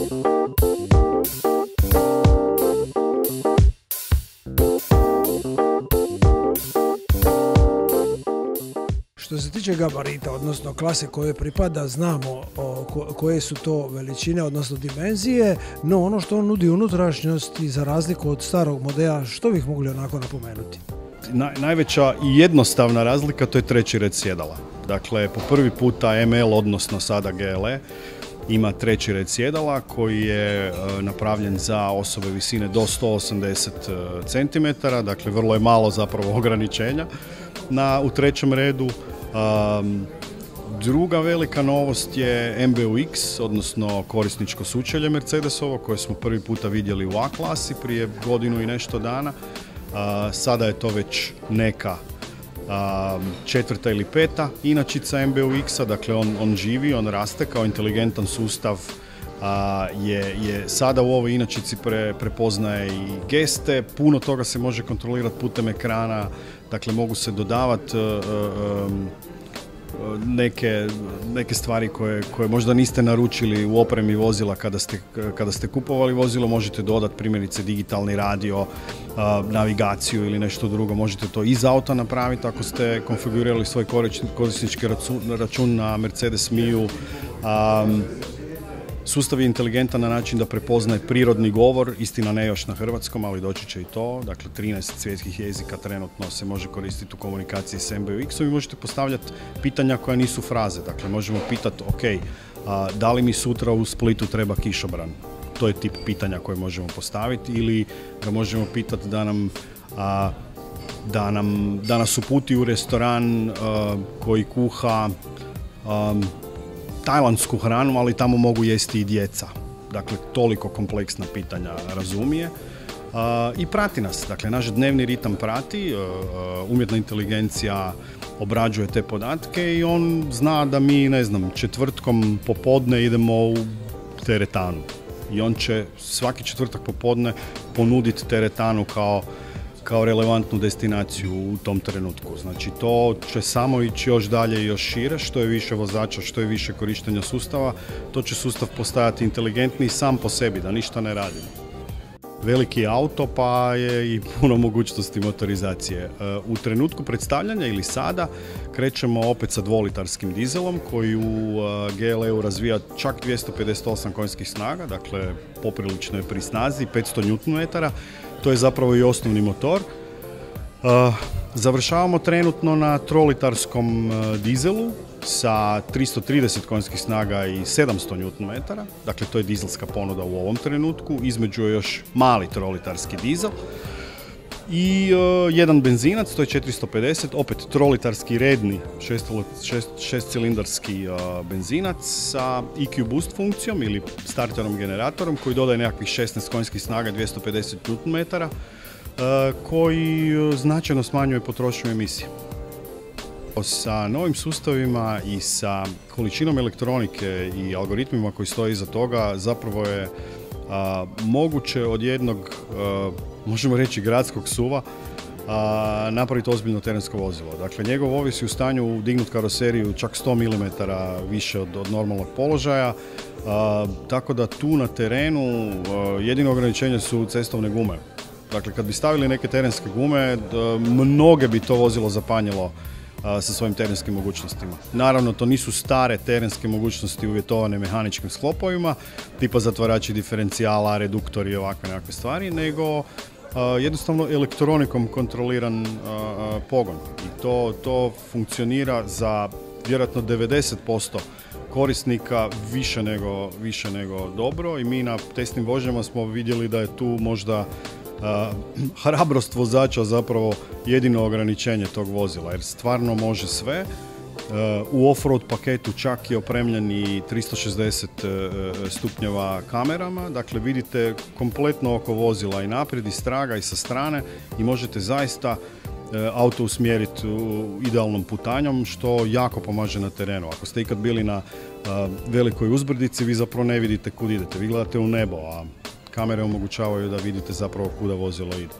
Što se tiče gabarita, odnosno klase koje pripada, znamo koje su to veličine, odnosno dimenzije, no ono što on nudi unutrašnjosti za razliku od starog modela, što bih mogli onako napomenuti? Najveća i jednostavna razlika to je treći red sjedala. Dakle, po prvi puta ML, odnosno sada GLE, ima treći red sjedala koji je napravljen za osobe visine do 180 cm, dakle vrlo je malo zapravo ograničenja u trećem redu. Druga velika novost je MBUX, odnosno korisničko sučelje Mercedesovo, koje smo prvi puta vidjeli u A klasi prije godinu i nešto dana. Sada je to već neka četvrta ili peta inačica MBUX-a, dakle on živi, on raste kao inteligentan sustav, je sada u ovoj inačici prepoznaje i geste, puno toga se može kontrolirati putem ekrana, dakle mogu se dodavati neke stvari koje možda niste naručili u opremi vozila kada ste kupovali vozilo, možete dodati primjerice digitalni radio, navigaciju ili nešto drugo, možete to iz auta napraviti ako ste konfigurirali svoj korisnički račun na Mercedes Miju. Sustav je inteligentan na način da prepoznaje prirodni govor, istina ne još na hrvatskom, ali doći će i to. Dakle, 13 svjetskih jezika trenutno se može koristiti u komunikaciji s MBUX-om i možete postavljati pitanja koja nisu fraze. Dakle, možemo pitati, ok, da li mi sutra u Splitu treba kišobran? To je tip pitanja koje možemo postaviti, ili ga možemo pitati da nas uputi u restoran koji kuha tajlandsku hranu, ali tamo mogu jesti i djeca. Dakle, toliko kompleksna pitanja razumije. I prati nas. Dakle, naš dnevni ritam prati, umjetna inteligencija obrađuje te podatke i on zna da mi, ne znam, četvrtkom popodne idemo u teretanu. I on će svaki četvrtak popodne ponuditi teretanu kao relevantnu destinaciju u tom trenutku. Znači, to će samo ići još dalje i još šire, što je više vozača, što je više korištenja sustava, to će sustav postajati inteligentniji sam po sebi, da ništa ne radi. Veliki auto, pa je i puno mogućnosti motorizacije. U trenutku predstavljanja ili sada krećemo opet sa 2-litarskim dizelom koji u GLE-u razvija čak 258 konjskih snaga, dakle poprilično je pri snazi, 500 Nm. To je zapravo i osnovni motor. Završavamo trenutno na 3-litarskom dizelu sa 330 konjskih snaga i 700 Nm. Dakle, to je dizelska ponuda u ovom trenutku. Između je još mali 3-litarski dizel. I jedan benzinac, to je 450, opet 3-litarski redni 6-cilindarski benzinac sa EQ boost funkcijom ili starterom generatorom koji dodaje nekakvih 16 konjskih snaga, 250 Nm, koji značajno smanjuje potrošnju emisije. Sa novim sustavima i sa količinom elektronike i algoritmima koji stoje iza toga zapravo je moguće od jednog, možemo reći, gradskog SUV-a napraviti ozbiljno terensko vozilo. Dakle, njegov ovis je u stanju dignuti karoseriju čak 100 mm više od normalnog položaja, tako da tu na terenu jedino ograničenje su cestovne gume. Dakle, kad bi stavili neke terenske gume, mnoge bi to vozilo zapanjilo sa svojim terenskim mogućnostima. Naravno, to nisu stare terenske mogućnosti uvjetovane mehaničkim sklopovima, tipa zatvarači diferencijala, reduktori i ovakve nekakve stvari, nego jednostavno elektronikom kontroliran pogon. I to funkcionira za vjerojatno 90% korisnika više nego dobro i mi na testnim vožnjama smo vidjeli da je tu možda hrabrost vozača zapravo jedino ograničenje tog vozila, jer stvarno može sve. U off-road paketu čak je opremljen i 360 stupnjeva kamerama, dakle vidite kompletno oko vozila i naprijed i straga i sa strane i možete zaista auto usmjeriti u idealnom putanjom, što jako pomaže na terenu. Ako ste ikad bili na velikoj uzbrdici, vi zapravo ne vidite kud idete, vi gledate u nebo, a kamere omogućavaju da vidite zapravo kuda vozilo ide.